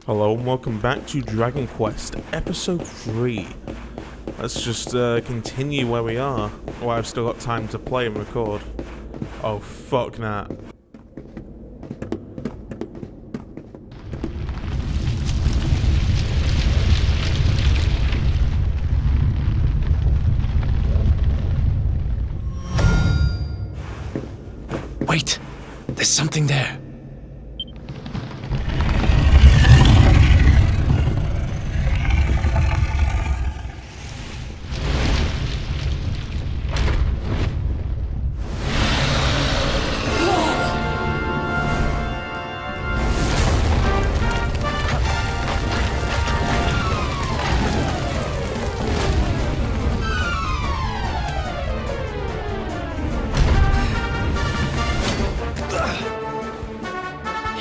Hello and welcome back to Dragon Quest Episode 3. Let's just continue where we are. Well, I've still got time to play and record. Oh, fuck that. Wait, there's something there.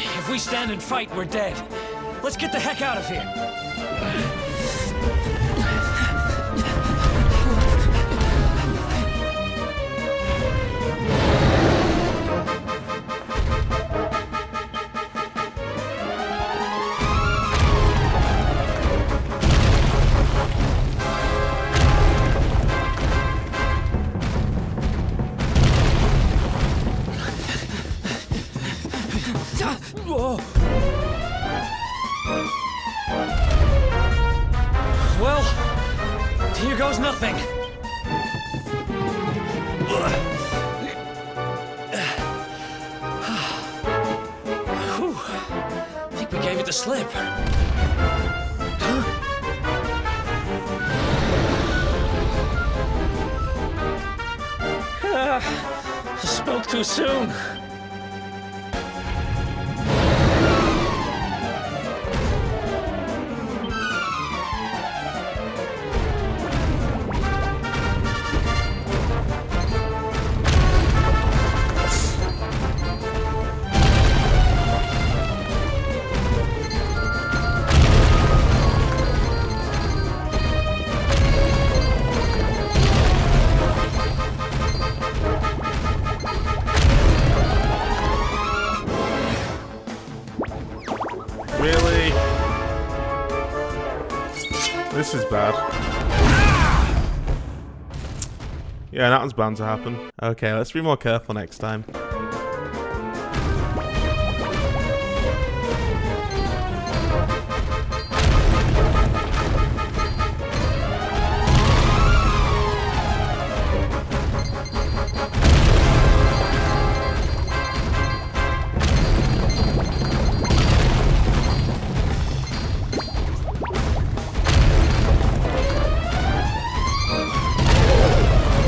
If we stand and fight, we're dead. Let's get the heck out of here. Well, here goes nothing. Whew. I think we gave it the slip. Spoke too soon. Really? This is bad. Yeah, that one's bound to happen. Okay, let's be more careful next time.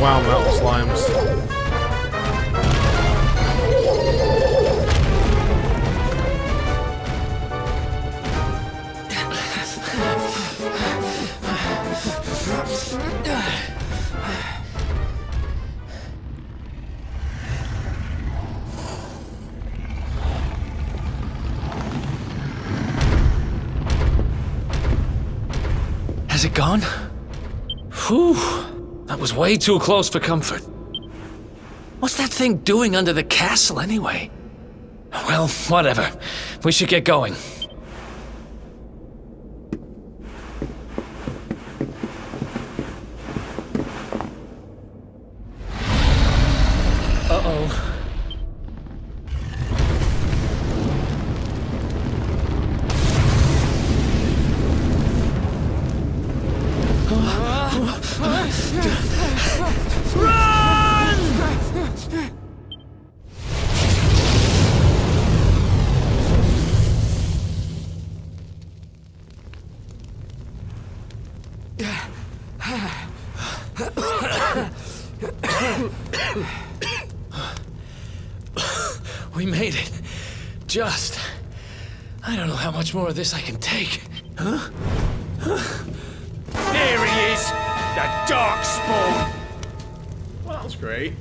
Wow, metal slimes. Has it gone? Whew. That was way too close for comfort. What's that thing doing under the castle anyway? Well, whatever. We should get going. Uh-oh. We made it. Just. I don't know how much more of this I can take. Huh? There he is! The Darkspawn! Well, that was great.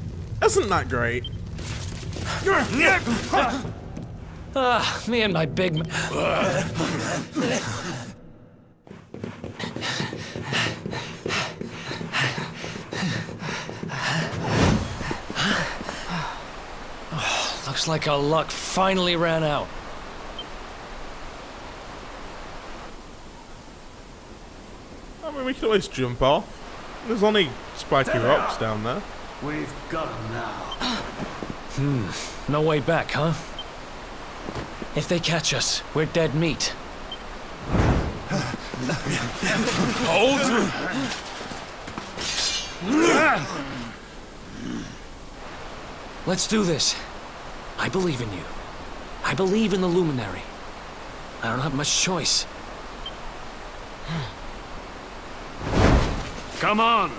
Isn't that great? Me and my big Looks like our luck finally ran out. I mean, we can always jump off. There's only spiky rocks down there. We've got him now. No way back, huh? If they catch us, we're dead meat. Hold! Let's do this. I believe in you. I believe in the Luminary. I don't have much choice. Come on!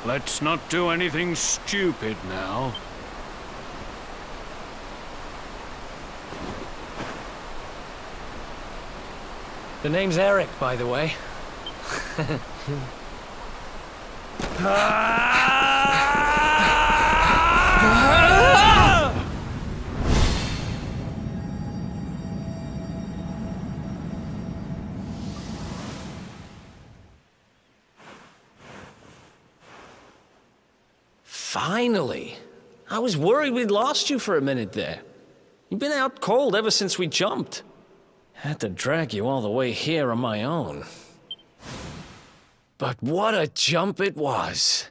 Let's not do anything stupid now. The name's Eric, by the way. Finally! I was worried we'd lost you for a minute there. You've been out cold ever since we jumped. Had to drag you all the way here on my own. But what a jump it was.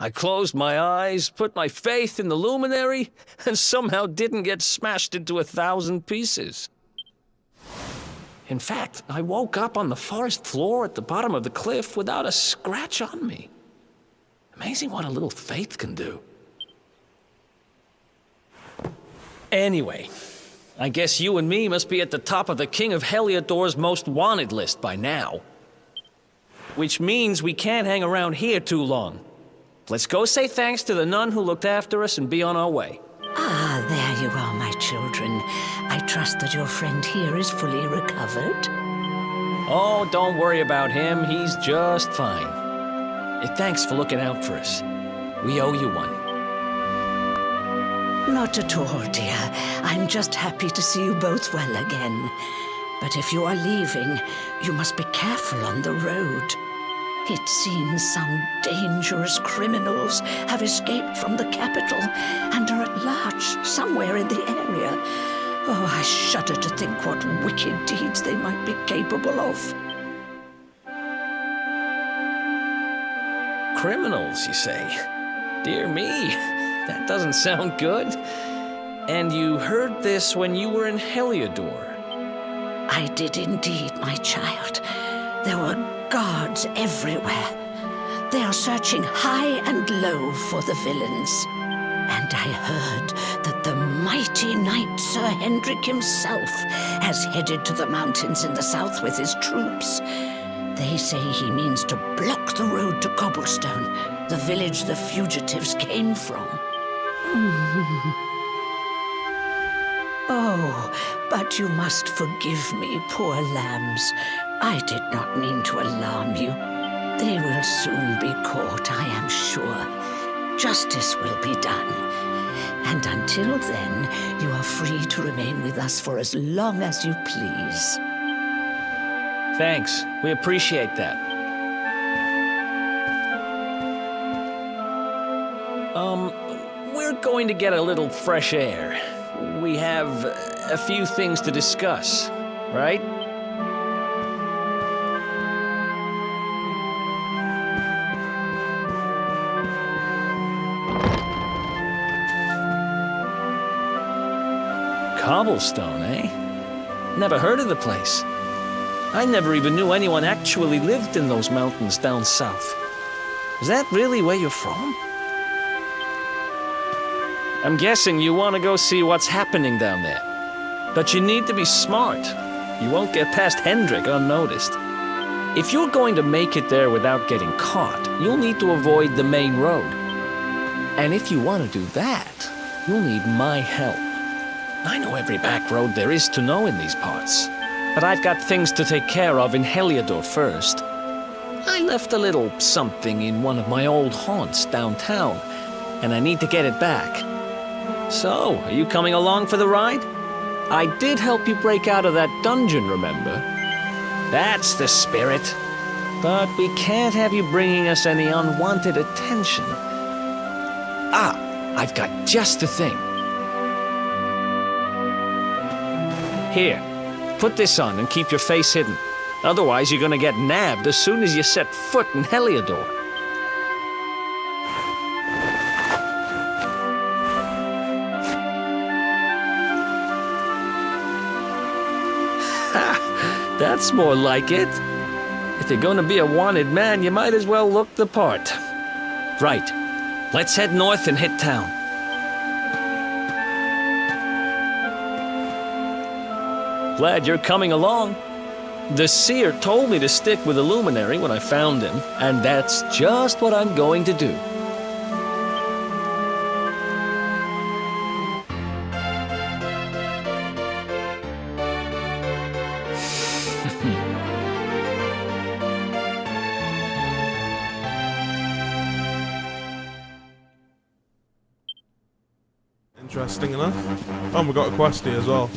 I closed my eyes, put my faith in the Luminary, and somehow didn't get smashed into 1,000 pieces. In fact, I woke up on the forest floor at the bottom of the cliff without a scratch on me. Amazing what a little faith can do. Anyway, I guess you and me must be at the top of the King of Heliodor's most wanted list by now. Which means we can't hang around here too long. Let's go say thanks to the nun who looked after us and be on our way. Ah, there you are, my children. I trust that your friend here is fully recovered. Oh, don't worry about him. He's just fine. Thanks for looking out for us. We owe you one. Not at all, dear. I'm just happy to see you both well again. But if you are leaving, you must be careful on the road. It seems some dangerous criminals have escaped from the capital and are at large somewhere in the area. Oh, I shudder to think what wicked deeds they might be capable of. Criminals, you say? Dear me, that doesn't sound good. And you heard this when you were in Heliodor? I did indeed, my child. There were guards everywhere. They are searching high and low for the villains. And I heard that the mighty knight Sir Hendrik himself has headed to the mountains in the south with his troops. They say he means to block the road to Cobblestone, the village the fugitives came from. Oh, but you must forgive me, poor lambs. I did not mean to alarm you. They will soon be caught, I am sure. Justice will be done. And until then, you are free to remain with us for as long as you please. Thanks. We appreciate that. We're going to get a little fresh air. We have a few things to discuss, right? Cobblestone, eh? Never heard of the place. I never even knew anyone actually lived in those mountains down south. Is that really where you're from? I'm guessing you want to go see what's happening down there. But you need to be smart. You won't get past Hendrik unnoticed. If you're going to make it there without getting caught, you'll need to avoid the main road. And if you want to do that, you'll need my help. I know every back road there is to know in these parts. But I've got things to take care of in Heliodor first. I left a little something in one of my old haunts downtown, and I need to get it back. So, are you coming along for the ride? I did help you break out of that dungeon, remember? That's the spirit. But we can't have you bringing us any unwanted attention. Ah, I've got just the thing. Here, put this on and keep your face hidden. Otherwise, you're gonna get nabbed as soon as you set foot in Heliodor. Ha! That's more like it. If you're gonna be a wanted man, you might as well look the part. Right. Let's head north and hit town. Glad you're coming along. The seer told me to stick with the luminary when I found him, and that's just what I'm going to do. Interesting enough. Oh, we got a quest here as well.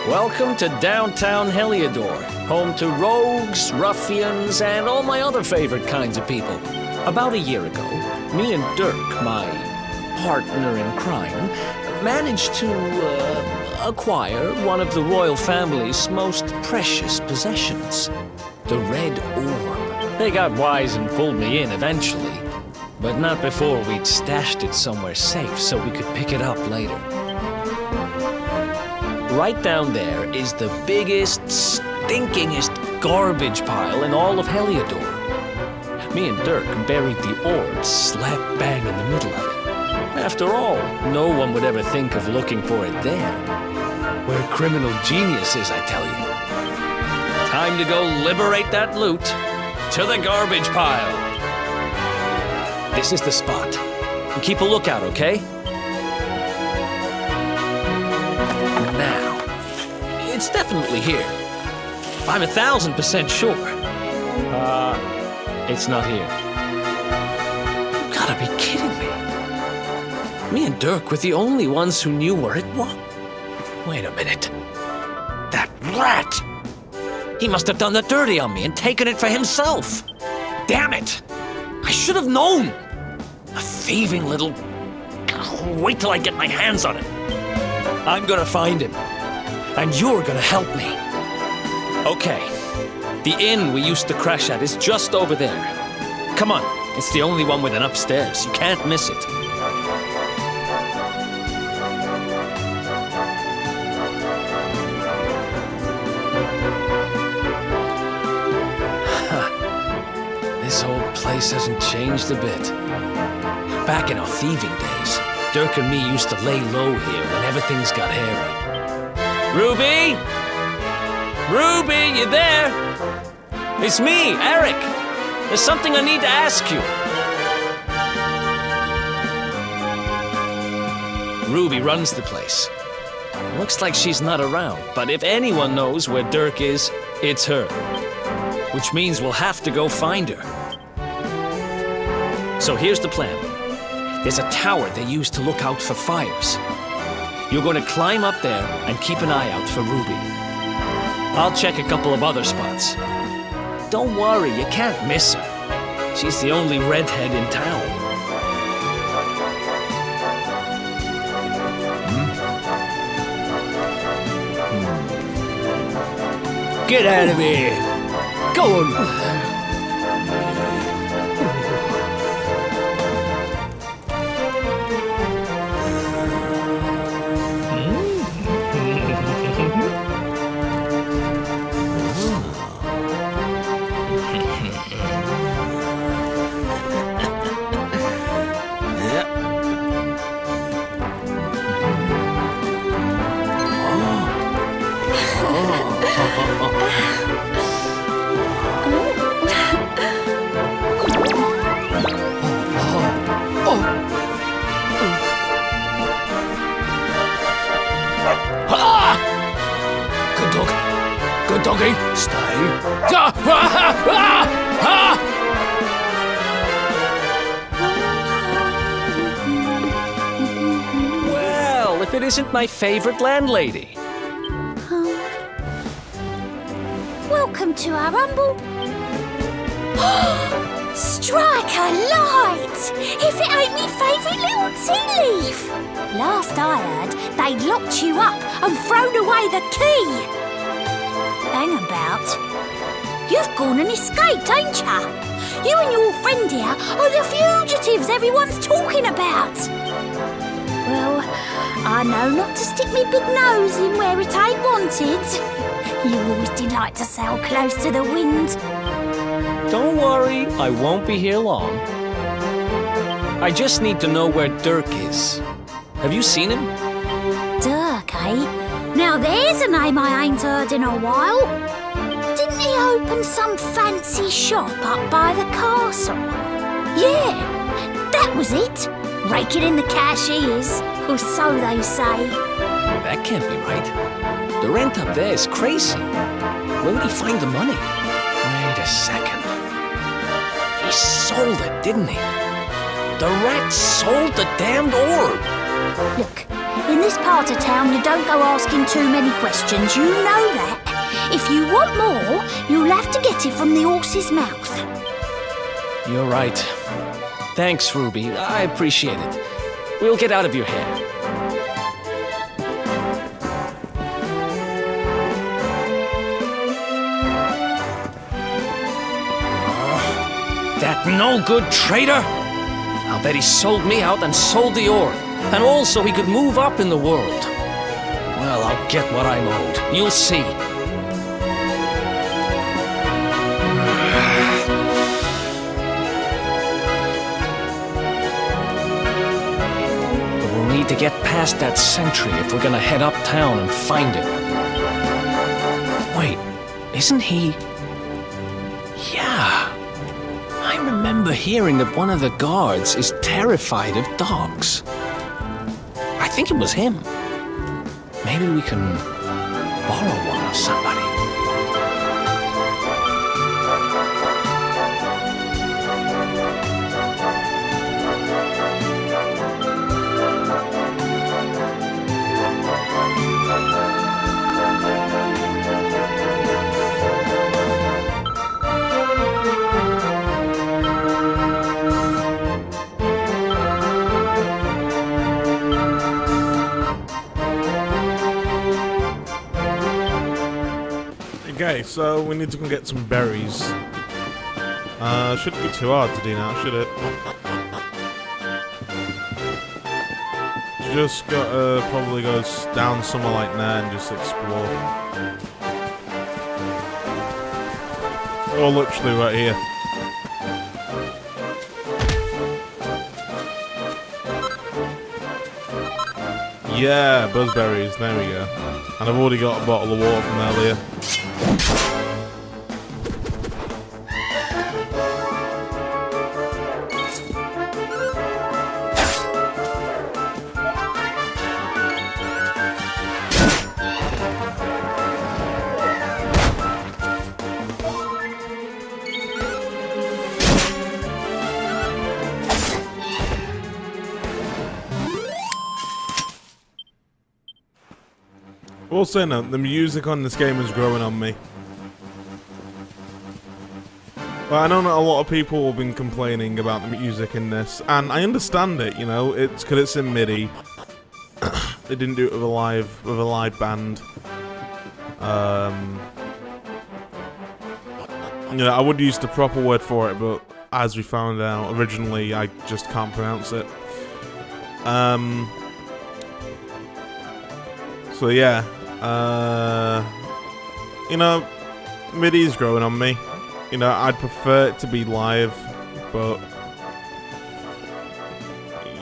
Welcome to downtown Heliodor, home to rogues, ruffians, and all my other favorite kinds of people. About a year ago, me and Dirk, my partner in crime, managed to acquire one of the royal family's most precious possessions, the Red Orb. They got wise and pulled me in eventually, but not before we'd stashed it somewhere safe so we could pick it up later. Right down there is the biggest, stinkingest garbage pile in all of Heliodor. Me and Dirk buried the orb slap bang in the middle of it. After all, no one would ever think of looking for it there. We're criminal geniuses, I tell you. Time to go liberate that loot to the garbage pile. This is the spot. Keep a lookout, okay? Now, it's definitely here. I'm 1,000% sure. It's not here. You gotta be kidding me. Me and Dirk were the only ones who knew where it was. Wait a minute. That rat! He must have done the dirty on me and taken it for himself. Damn it! I should have known! A thieving little... Wait till I get my hands on it. I'm gonna find him. And you're gonna help me. Okay. The inn we used to crash at is just over there. Come on. It's the only one with an upstairs. You can't miss it. This whole place hasn't changed a bit. Back in our thieving days, Dirk and me used to lay low here when everything's got hairy. Ruby? Ruby, you there? It's me, Eric. There's something I need to ask you. Ruby runs the place. Looks like she's not around, but if anyone knows where Dirk is, it's her. Which means we'll have to go find her. So here's the plan. There's a tower they use to look out for fires. You're going to climb up there and keep an eye out for Ruby. I'll check a couple of other spots. Don't worry, you can't miss her. She's the only redhead in town. Get out of here! Go on! doggy, stay. Ah, ah, ah, ah. Well, if it isn't my favorite landlady. Welcome to our humble... Strike a light! If it ain't me favourite little tea leaf! Last I heard, they'd locked you up and thrown away the key! Hang about. You've gone and escaped, ain't ya? You and your friend here are the fugitives everyone's talking about! Well, I know not to stick me big nose in where it ain't wanted. You always did like to sail close to the wind. Don't worry, I won't be here long. I just need to know where Dirk is. Have you seen him? Dirk, eh? Now there's a name I ain't heard in a while. Didn't he open some fancy shop up by the castle? Yeah, that was it. Raking in the cash he is, or so they say. That can't be right. The rent up there is crazy. Where would he find the money? Wait a second. He sold it, didn't he? The rat sold the damned orb. Look, in this part of town you don't go asking too many questions, you know that. If you want more, you'll have to get it from the horse's mouth. You're right. Thanks, Ruby. I appreciate it. We'll get out of your hair. That no-good traitor! I'll bet he sold me out and sold the orb. And also he could move up in the world. Well, I'll get what I'm owed. You'll see. But we'll need to get past that sentry if we're gonna head uptown and find him. Wait, isn't he... Yeah. I remember hearing that one of the guards is terrified of dogs. I think it was him. Maybe we can borrow one of somebody. Okay, so we need to go get some berries. Shouldn't be too hard to do now, should it? Just gotta probably go down somewhere like that and just explore. Oh, literally right here. Yeah, buzzberries, there we go. And I've already got a bottle of water from earlier. Also, no, the music on this game is growing on me. But I know that a lot of people have been complaining about the music in this, and I understand it. You know, it's because it's in MIDI. They didn't do it with a live band. You know, I would use the proper word for it, but as we found out originally, I just can't pronounce it. So yeah. You know, MIDI's growing on me. You know, I'd prefer it to be live, but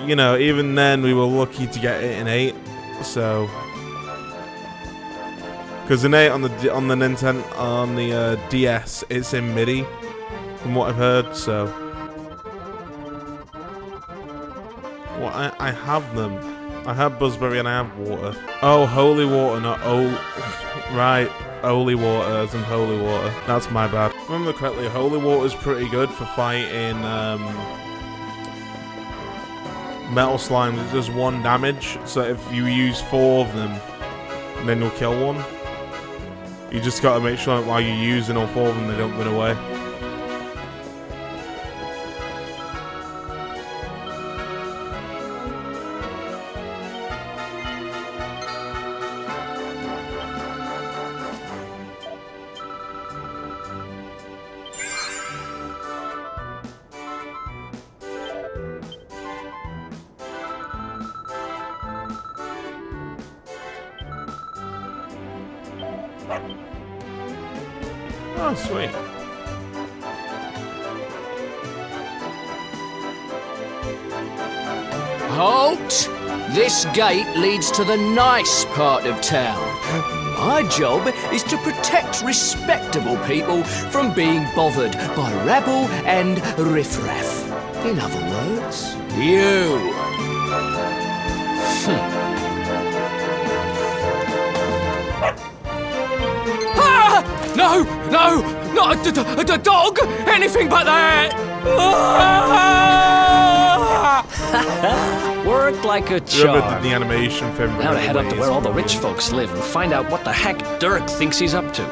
you know, even then we were lucky to get it in 8. So, because in 8 on the Nintendo on the DS, it's in MIDI, from what I've heard. So, well, I have them. I have Buzzberry and I have water. Oh, holy water, not oh. Right. holy water as in holy water. That's my bad. If I remember correctly, holy water is pretty good for fighting metal slimes. It does 1 damage, so if you use 4 of them, then you'll kill one. You just gotta make sure that while you're using all 4 of them, they don't run away. Oh, sweet. Halt! This gate leads to the nice part of town. My job is to protect respectable people from being bothered by rabble and riffraff. In other words, you. Ah! No! No! Not a dog! Anything but that! Worked like a Whoever charm. did the animation film. Now to head up to where all the rich folks live and find out what the heck Dirk thinks he's up to.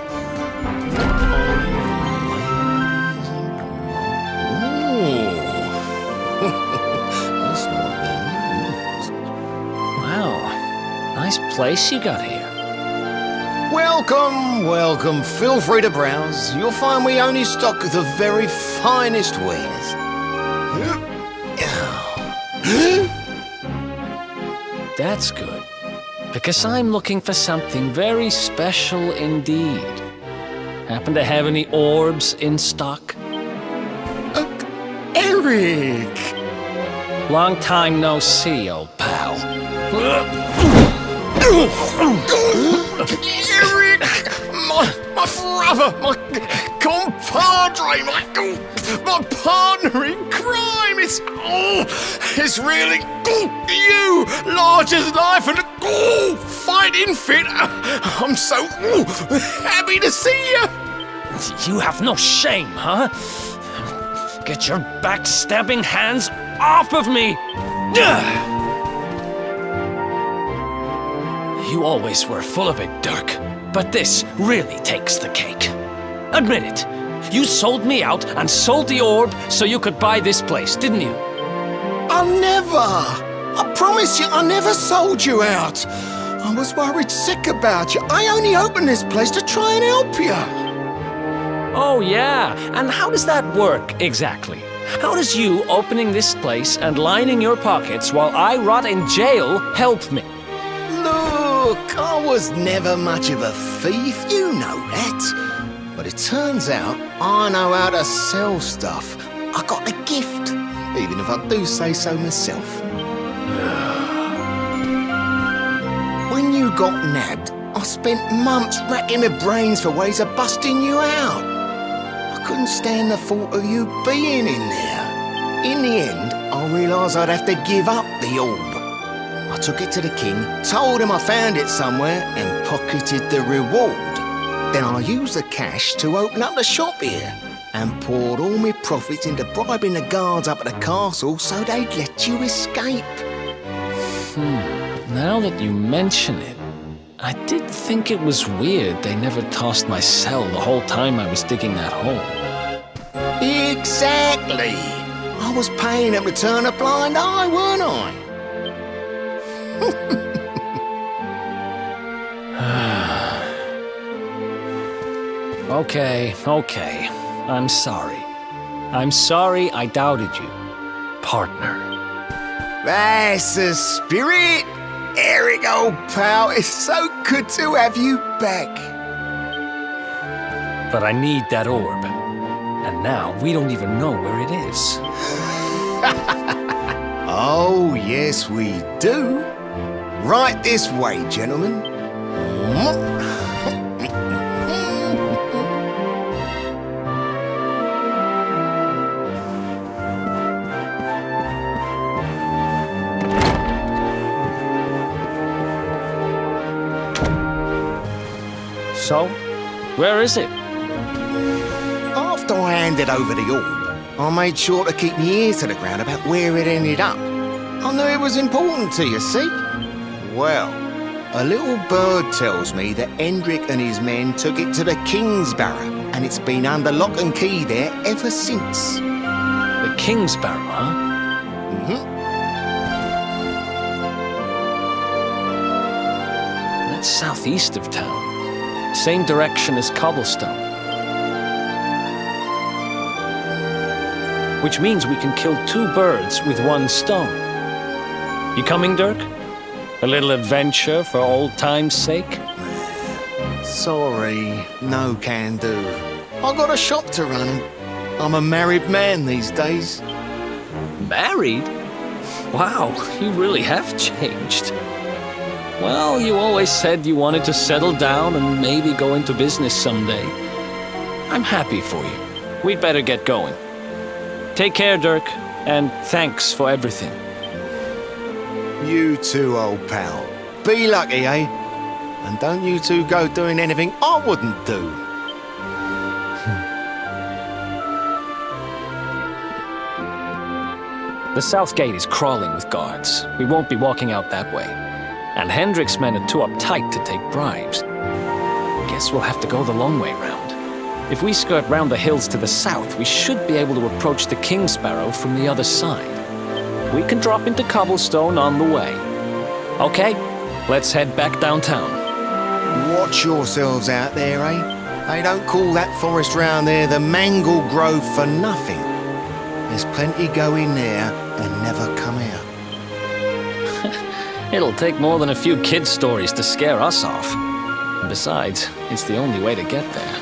Wow, nice place you got here. Welcome, welcome. Feel free to browse. You'll find we only stock the very finest wares. That's good, because I'm looking for something very special indeed. Happen to have any orbs in stock? Eric! Long time no see, old pal. Eric! My brother, my compadre, my partner in crime! It's really you, large as life and fighting fit. I'm so happy to see you. You have no shame, huh? Get your backstabbing hands off of me! You always were full of it, Dirk. But this really takes the cake. Admit it. You sold me out and sold the orb so you could buy this place, didn't you? I promise you, I never sold you out. I was worried sick about you. I only opened this place to try and help you. Oh, yeah. And how does that work, exactly? How does you opening this place and lining your pockets while I rot in jail help me? Look, I was never much of a thief, you know that. But it turns out I know how to sell stuff. I got a gift, even if I do say so myself. When you got nabbed, I spent months racking my brains for ways of busting you out. I couldn't stand the thought of you being in there. In the end, I realised I'd have to give up the orb. I took it to the king, told him I found it somewhere, and pocketed the reward. Then I used the cash to open up the shop here, and poured all my profits into bribing the guards up at the castle so they'd let you escape. Now that you mention it, I did think it was weird they never tossed my cell the whole time I was digging that hole. Exactly. I was paying them to turn a blind eye, weren't I? Okay. I'm sorry. I'm sorry I doubted you, partner. That's the spirit. Eric, old pal, it's so good to have you back. But I need that orb. And now we don't even know where it is. Oh, yes, we do. Right this way, gentlemen. So, Where is it? After I handed over the orb, I made sure to keep my ears to the ground about where it ended up. I knew it was important to you, see? Well, a little bird tells me that Hendrik and his men took it to the Kingsbarrow, and it's been under lock and key there ever since. The Kingsbarrow, huh? That's southeast of town. Same direction as Cobblestone. Which means we can kill 2 birds with 1 stone. You coming, Dirk? A little adventure for old time's sake? Sorry, no can do. I got a shop to run and I'm a married man these days. Married? Wow, you really have changed. Well, you always said you wanted to settle down and maybe go into business someday. I'm happy for you. We'd better get going. Take care, Dirk, and thanks for everything. You too, old pal. Be lucky, eh? And don't you two go doing anything I wouldn't do. The south gate is crawling with guards. We won't be walking out that way. And Hendrik's men are too uptight to take bribes. Guess we'll have to go the long way round. If we skirt round the hills to the south, we should be able to approach the Kingsbarrow from the other side. We can drop into Cobblestone on the way. Okay, let's head back downtown. Watch yourselves out there, eh? They don't call that forest round there the Mangle Grove for nothing. There's plenty go in there and never come out. It'll take more than a few kid stories to scare us off. And besides, it's the only way to get there.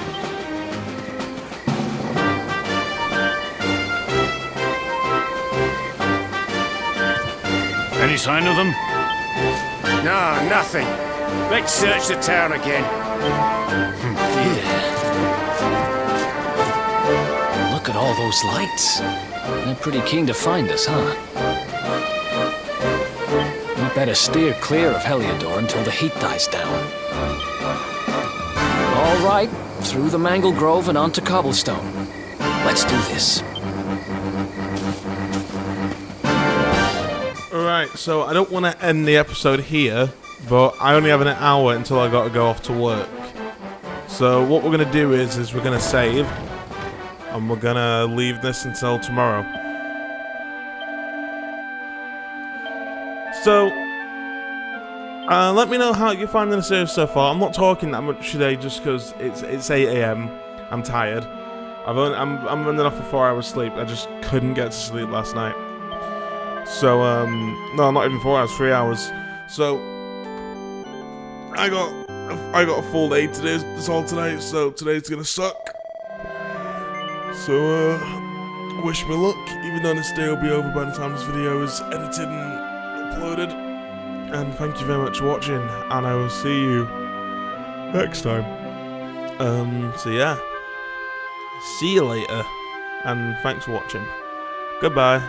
Any sign of them? No, nothing. Let's search the town again. Look at all those lights. They're pretty keen to find us, huh? We better steer clear of Heliodor until the heat dies down. All right, through the Mangle Grove and onto Cobblestone. Let's do this. Alright, so I don't want to end the episode here, but I only have an hour until I got to go off to work. So what we're going to do is we're going to save, and we're going to leave this until tomorrow. So, let me know how you're finding the series so far. I'm not talking that much today just because it's 8 AM. I'm tired. I'm running off for 4 hours sleep. I just couldn't get to sleep last night. So, no, not even 4 hours, 3 hours. So, I got a full day to do this all tonight, so today's gonna suck. So, wish me luck, even though this day will be over by the time this video is edited and uploaded. And thank you very much for watching, and I will see you next time. So yeah. See you later, and thanks for watching. Goodbye.